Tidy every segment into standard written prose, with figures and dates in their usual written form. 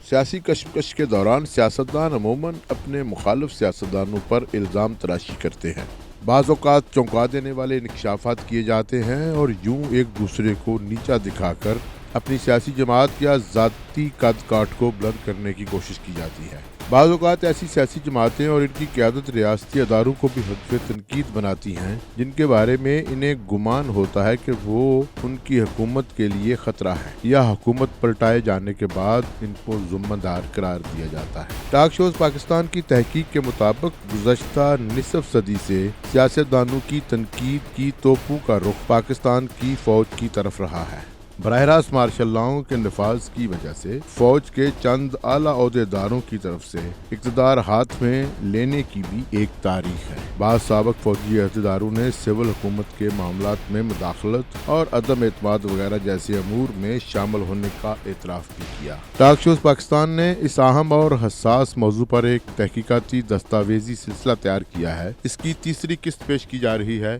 سیاسی کشمکش کے دوران سیاستدان عموماً اپنے مخالف سیاستدانوں پر الزام تراشی کرتے ہیں۔ بعض اوقات چونکا دینے والے انکشافات کیے جاتے ہیں اور یوں ایک دوسرے کو نیچا دکھا کر اپنی سیاسی جماعت یا ذاتی قد کاٹ کو بلند کرنے کی کوشش کی جاتی ہے۔ بعض اوقات ایسی سیاسی جماعتیں اور ان کی قیادت ریاستی اداروں کو بھی ہدف تنقید بناتی ہیں جن کے بارے میں انہیں گمان ہوتا ہے کہ وہ ان کی حکومت کے لیے خطرہ ہے یا حکومت پلٹائے جانے کے بعد ان کو ذمہ دار قرار دیا جاتا ہے۔ ٹاک شوز پاکستان کی تحقیق کے مطابق گزشتہ نصف صدی سے سیاستدانوں کی تنقید کی توپوں کا رخ پاکستان کی فوج کی طرف رہا ہے۔ براہ راست مارشل لاؤں کے نفاذ کی وجہ سے فوج کے چند اعلیٰ عہدیداروں کی طرف سے اقتدار ہاتھ میں لینے کی بھی ایک تاریخ ہے۔ بعض سابق فوجی عہدیداروں نے سول حکومت کے معاملات میں مداخلت اور عدم اعتماد وغیرہ جیسے امور میں شامل ہونے کا اعتراف بھی کیا۔ ٹاک شوز پاکستان نے اس اہم اور حساس موضوع پر ایک تحقیقاتی دستاویزی سلسلہ تیار کیا ہے۔ اس کی تیسری قسط پیش کی جا رہی ہے۔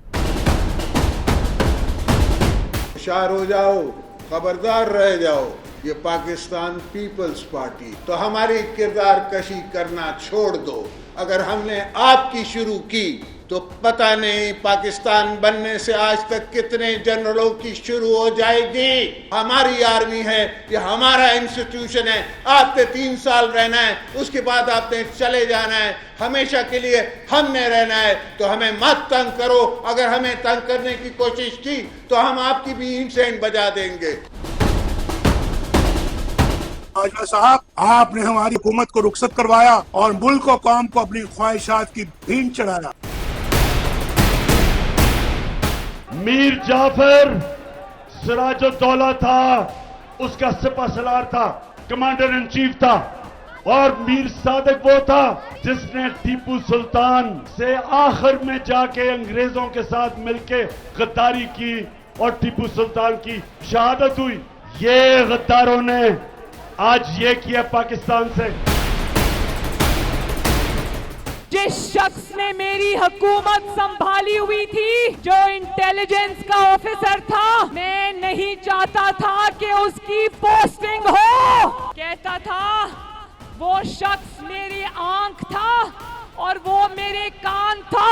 ہوشیار ہو جاؤ، خبردار رہ جاؤ، یہ پاکستان پیپلز پارٹی تو ہماری کردار کشی کرنا چھوڑ دو۔ اگر ہم نے آپ کی شروع کی تو پتہ نہیں پاکستان بننے سے آج تک کتنے جنرلوں کی شروع ہو جائے گی۔ ہماری آرمی ہے، یہ ہمارا انسٹیٹیوشن ہے۔ آپ نے 3 سال رہنا ہے، اس کے بعد آپ نے چلے جانا ہے، ہمیشہ کے لیے ہم نے رہنا ہے، تو ہمیں مت تنگ کرو۔ اگر ہمیں تنگ کرنے کی کوشش کی تو ہم آپ کی بھی اینٹ بجا دیں گے۔ باجوہ صاحب، آپ نے ہماری حکومت کو رخصت کروایا اور ملک و قوم کو اپنی خواہشات کی بھینٹ چڑھایا۔ میر جعفر سراج الدولہ تھا، اس کا سپہ سالار تھا، کمانڈر ان چیف تھا، اور میر صادق وہ تھا جس نے ٹیپو سلطان سے آخر میں جا کے انگریزوں کے ساتھ مل کے غداری کی اور ٹیپو سلطان کی شہادت ہوئی۔ یہ غداروں نے آج یہ کیا پاکستان سے۔ جس شخص نے میری حکومت سنبھالی ہوئی تھی، جو انٹیلیجنس کا آفیسر تھا، میں نہیں چاہتا تھا کہ اس کی پوسٹنگ ہو۔ کہتا تھا وہ شخص میری آنکھ تھا اور وہ میرے کان تھا۔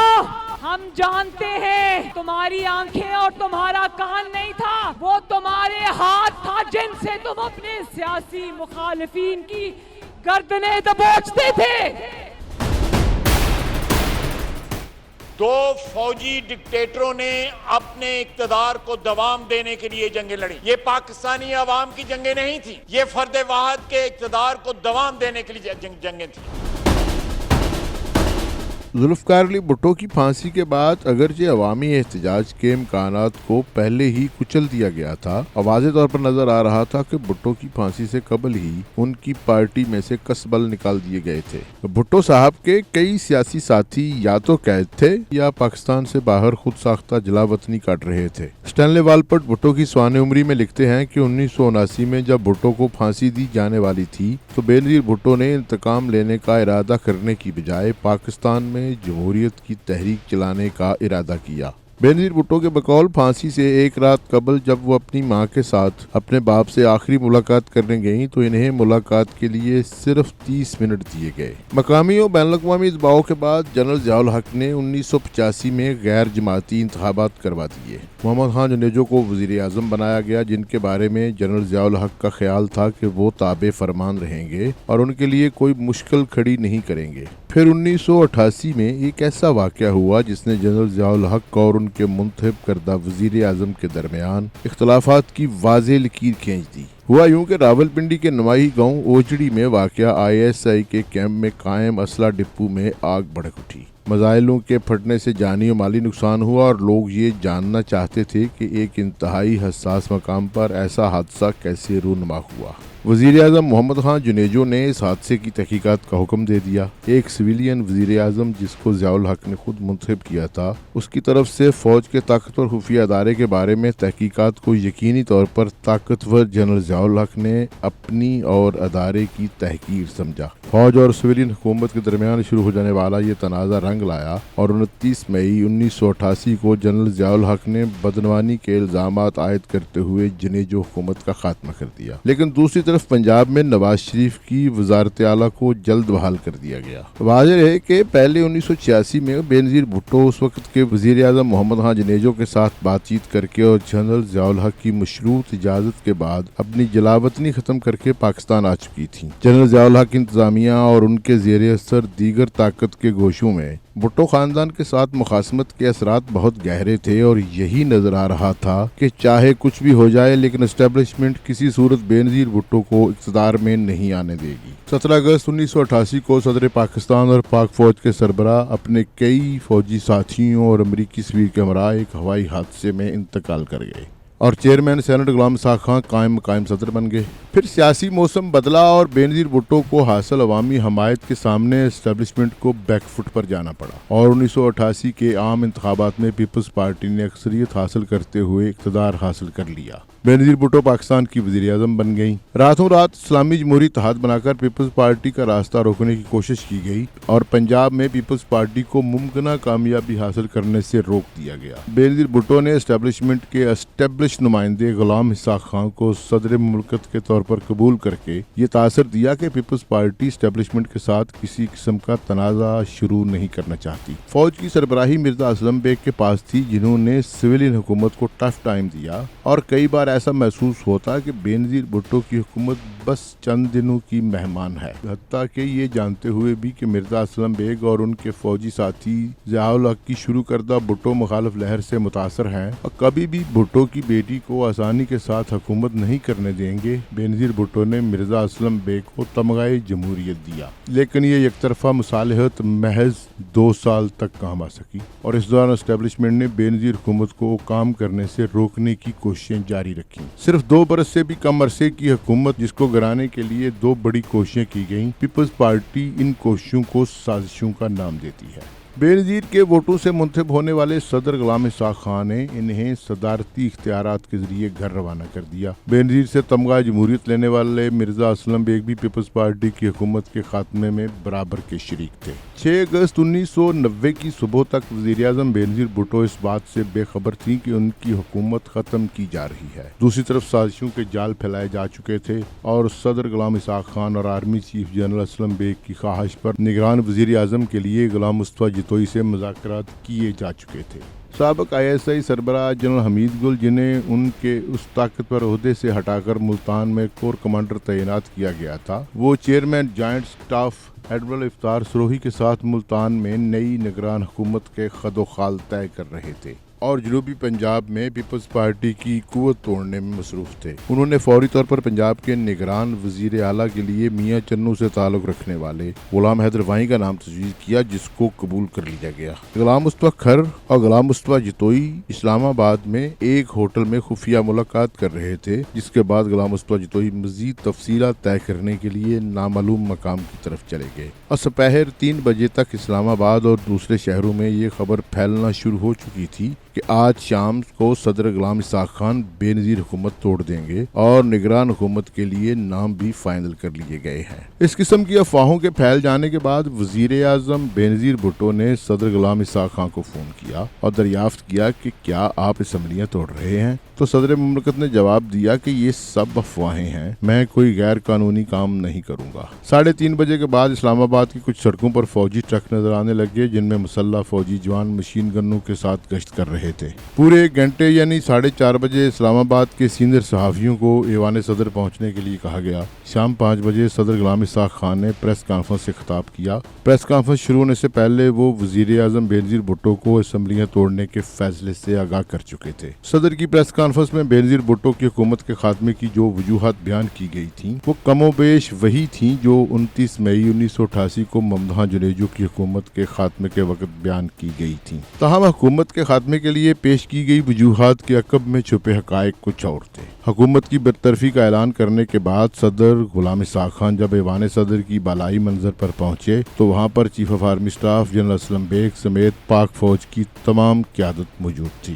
ہم جانتے ہیں تمہاری آنکھیں اور تمہارا کان نہیں تھا، وہ تمہارے ہاتھ تھا جن سے تم اپنے سیاسی مخالفین کی گردنیں دبوچتے تھے۔ 2 فوجی ڈکٹیٹروں نے اپنے اقتدار کو دوام دینے کے لیے جنگیں لڑی۔ یہ پاکستانی عوام کی جنگیں نہیں تھیں، یہ فرد واحد کے اقتدار کو دوام دینے کے لیے جنگیں تھیں۔ ذوالفقار علی بھٹو کی پھانسی کے بعد اگرچہ عوامی احتجاج کے امکانات کو پہلے ہی کچل دیا گیا تھا، واضح طور پر نظر آ رہا تھا کہ بھٹو کی پھانسی سے قبل ہی ان کی پارٹی میں سے کسبل نکال دیے گئے تھے۔ بھٹو صاحب کے کئی سیاسی ساتھی یا تو قید تھے یا پاکستان سے باہر خود ساختہ جلا وطنی کاٹ رہے تھے۔ اسٹینلے والپٹ بھٹو کی سوانح عمری میں لکھتے ہیں کہ 1979 میں جب بھٹو کو پھانسی دی جانے والی تھی تو بینظیر بھٹو نے انتقام لینے کا ارادہ کرنے کی بجائے پاکستان میں جمہوریت کی تحریک چلانے کا ارادہ کیا۔ بینظیر بھٹو کے بقول پھانسی سے ایک رات قبل جب وہ اپنی ماں کے ساتھ اپنے باپ سے آخری ملاقات کرنے گئیں تو انہیں ملاقات کے لیے صرف 30 منٹ دیے گئے۔ مقامی اور بین الاقوامی دباؤ کے بعد جنرل ضیاء الحق نے 1985 میں غیر جماعتی انتخابات کروا دیے۔ محمد خان جنیجو کو وزیر اعظم بنایا گیا، جن کے بارے میں جنرل ضیاء الحق کا خیال تھا کہ وہ تابع فرمان رہیں گے اور ان کے لیے کوئی مشکل کھڑی نہیں کریں گے۔ پھر 1988 میں ایک ایسا واقعہ ہوا جس نے جنرل ضیاء الحق اور ان کے منتخب کردہ وزیر اعظم کے درمیان اختلافات کی واضح لکیر کھینچ دی۔ ہوا یوں کہ راولپنڈی کے نوائی گاؤں اوجڑی میں واقع ISI کے کیمپ میں قائم اسلحہ ڈپو میں آگ بھڑک اٹھی۔ میزائلوں کے پھٹنے سے جانی و مالی نقصان ہوا اور لوگ یہ جاننا چاہتے تھے کہ ایک انتہائی حساس مقام پر ایسا حادثہ کیسے رونما ہوا۔ وزیر اعظم محمد خان جنیجو نے اس حادثے کی تحقیقات کا حکم دے دیا۔ ایک سویلین وزیر اعظم جس کو ضیاء الحق نے خود منتخب کیا تھا، اس کی طرف سے فوج کے طاقتور خفیہ ادارے کے بارے میں تحقیقات کو یقینی طور پر طاقتور جنرل ضیاء الحق نے اپنی اور ادارے کی تحقیر سمجھا۔ فوج اور سویلین حکومت کے درمیان شروع ہو جانے والا یہ تنازع رنگ لایا اور 29 مئی 1988 کو جنرل ضیاء الحق نے بدعنوانی کے الزامات عائد کرتے ہوئے جنیجو حکومت کا خاتمہ کر دیا، لیکن دوسری طرف پنجاب میں نواز شریف کی وزارت اعلیٰ کو جلد بحال کر دیا گیا۔ واضح ہے کہ پہلے 1986 میں بینظیر بھٹو اس وقت کے وزیر اعظم محمد خان جنیجو کے ساتھ بات چیت کر کے اور جنرل ضیاء الحق کی مشروط اجازت کے بعد اپنی جلاوطنی ختم کر کے پاکستان آ چکی تھی۔ جنرل ضیاء الحق کی انتظامیہ اور ان کے زیر اثر دیگر طاقت کے گوشوں میں بھٹو خاندان کے ساتھ مخاصمت کے اثرات بہت گہرے تھے اور یہی نظر آ رہا تھا کہ چاہے کچھ بھی ہو جائے لیکن اسٹیبلشمنٹ کسی صورت بینظیر بھٹو کو اقتدار میں نہیں آنے دے گی۔ 17 اگست 1988 کو صدر پاکستان اور پاک فوج کے سربراہ اپنے کئی فوجی ساتھیوں اور امریکی سفیر کے ہمراہ ایک ہوائی حادثے میں انتقال کر گئے اور چیئرمین سینٹ غلام اسحاق خان قائم مقام صدر بن گئے۔ پھر سیاسی موسم بدلا اور بینظیر بھٹو کو حاصل عوامی حمایت کے سامنے اسٹیبلشمنٹ کو بیک فٹ پر جانا پڑا اور 1988 کے عام انتخابات میں پیپلز پارٹی نے اکثریت حاصل کرتے ہوئے اقتدار حاصل کر لیا۔ بینظیر بھٹو پاکستان کی وزیر اعظم بن گئیں۔ راتوں رات اسلامی جمہوری اتحاد بنا کر پیپلز پارٹی کا راستہ روکنے کی کوشش کی گئی اور پنجاب میں پیپلز پارٹی کو ممکنہ کامیابی حاصل کرنے سے روک دیا گیا۔ بینظیر بھٹو نے اسٹیبلشمنٹ کے اسٹیبلش نمائندے غلام اسحاق خان کو صدر مملکت کے طور پر قبول کر کے یہ تاثر دیا کہ پیپلز پارٹی اسٹیبلشمنٹ کے ساتھ کسی قسم کا تنازع شروع نہیں کرنا چاہتی۔ فوج کی سربراہی مرزا اسلم بیگ کے پاس تھی، جنہوں نے سویلین حکومت کو ٹف ٹائم دیا اور کئی بار ایسا محسوس ہوتا کہ بینظیر بھٹو کی حکومت بس چند دنوں کی مہمان ہے، حتیٰ کہ یہ جانتے ہوئے بھی کہ مرزا اسلم بیگ اور ان کے فوجی ساتھی ضیاء الحق کی شروع کردہ بھٹو مخالف لہر سے متاثر ہیں اور کبھی بھی بھٹو کی بیٹی کو آسانی کے ساتھ حکومت نہیں کرنے دیں گے۔ بینظیر بھٹو نے مرزا اسلم بیگ کو تمغہ جمہوریت دیا، لیکن یہ یک طرفہ مصالحت محض 2 سال تک کام آ سکی اور اس دوران اسٹیبلشمنٹ نے بینظیر حکومت کو کام کرنے سے روکنے کی کوششیں جاری رکھی۔ صرف 2 برس سے بھی کم عرصے کی حکومت جس کو گرانے کے لیے 2 بڑی کوششیں کی گئیں، پیپلز پارٹی ان کوششوں کو سازشوں کا نام دیتی ہے۔ بینظیر کے ووٹوں سے منتخب ہونے والے صدر غلام اسحاق خان نے انہیں صدارتی اختیارات کے ذریعے گھر روانہ کر دیا۔ بینظیر سے تمغہ جمہوریت لینے والے مرزا اسلم بیگ بھی پیپلز پارٹی کی حکومت کے خاتمے میں برابر کے شریک تھے۔ 6 اگست 1990 کی صبح تک وزیر اعظم بینظیر بھٹو اس بات سے بے خبر تھی کہ ان کی حکومت ختم کی جا رہی ہے۔ دوسری طرف سازشوں کے جال پھیلائے جا چکے تھے اور صدر غلام اسحاق خان اور army chief general Aslam Beg کی خواہش پر نگران وزیر اعظم کے لیے غلام مصطفیٰ جتوئی سے مذاکرات کیے جا چکے تھے۔ سابق ISI سربراہ جنرل حمید گل، جنہیں ان کے اس طاقتور عہدے سے ہٹا کر ملتان میں کور کمانڈر تعینات کیا گیا تھا، وہ چیئرمین جوائنٹ سٹاف ایڈمرل افطار سروہی کے ساتھ ملتان میں نئی نگران حکومت کے خد و خال طے کر رہے تھے اور جنوبی پنجاب میں پیپلز پارٹی کی قوت توڑنے میں مصروف تھے۔ انہوں نے فوری طور پر پنجاب کے نگران وزیر اعلیٰ کے لیے میاں چنو سے تعلق رکھنے والے غلام حیدر وانی کا نام تجویز کیا، جس کو قبول کر لیا گیا۔ غلام مصطفیٰ کھر اور غلام مصطفیٰ جتوئی اسلام آباد میں ایک ہوٹل میں خفیہ ملاقات کر رہے تھے، جس کے بعد غلام مصطفیٰ جتوئی مزید تفصیلات طے کرنے کے لیے نامعلوم مقام کی طرف چلے گئے اور سپہر 3 بجے تک اسلام آباد اور دوسرے شہروں میں یہ خبر پھیلنا شروع ہو چکی تھی کہ آج شام کو صدر غلام اسحاق خان بینظیر حکومت توڑ دیں گے اور نگران حکومت کے لیے نام بھی فائنل کر لیے گئے ہیں۔ اس قسم کی افواہوں کے پھیل جانے کے بعد وزیر اعظم بینظیر بھٹو نے صدر غلام اسحاق خان کو فون کیا اور دریافت کیا کہ کیا آپ اسمبلیاں توڑ رہے ہیں، تو صدر مملکت نے جواب دیا کہ یہ سب افواہیں ہیں، میں کوئی غیر قانونی کام نہیں کروں گا۔ 3:30 بجے کے بعد اسلام آباد کی کچھ سڑکوں پر فوجی ٹرک نظر آنے لگے، جن میں مسلح فوجی جوان مشین گنوں کے ساتھ گشت کر رہے تھے۔ پورے 1 گھنٹے یعنی 4:30 بجے اسلام آباد کے سینئر صحافیوں کو ایوان صدر پہنچنے کے لیے کہا گیا۔ شام 5 بجے صدر غلام اسحاق خان نے پریس کانفرنس سے خطاب کیا۔ پریس کانفرنس شروع ہونے سے پہلے وہ وزیر اعظم بینظیر بھٹو کو اسمبلیاں توڑنے کے فیصلے سے آگاہ کر چکے تھے۔ صدر کی پریس کانفرنس میں بینظیر بھٹو کی حکومت کے خاتمے کی جو وجوہات بیان کی گئی تھیں وہ کم و بیش وہی تھیں جو 29 مئی 1988 کو محمد خان جنیجو کی حکومت کے خاتمے کے وقت بیان کی گئی تھیں۔ تاہم حکومت کے خاتمے کے لیے پیش کی گئی وجوہات کے عقب میں چھپے حقائق کچھ اور تھے۔ حکومت کی برطرفی کا اعلان کرنے کے بعد صدر غلام اسحاق خان جب ایوان صدر کی بالائی منظر پر پہنچے تو وہاں پر chief of army staff general Aslam Baig سمیت پاک فوج کی تمام قیادت موجود تھی۔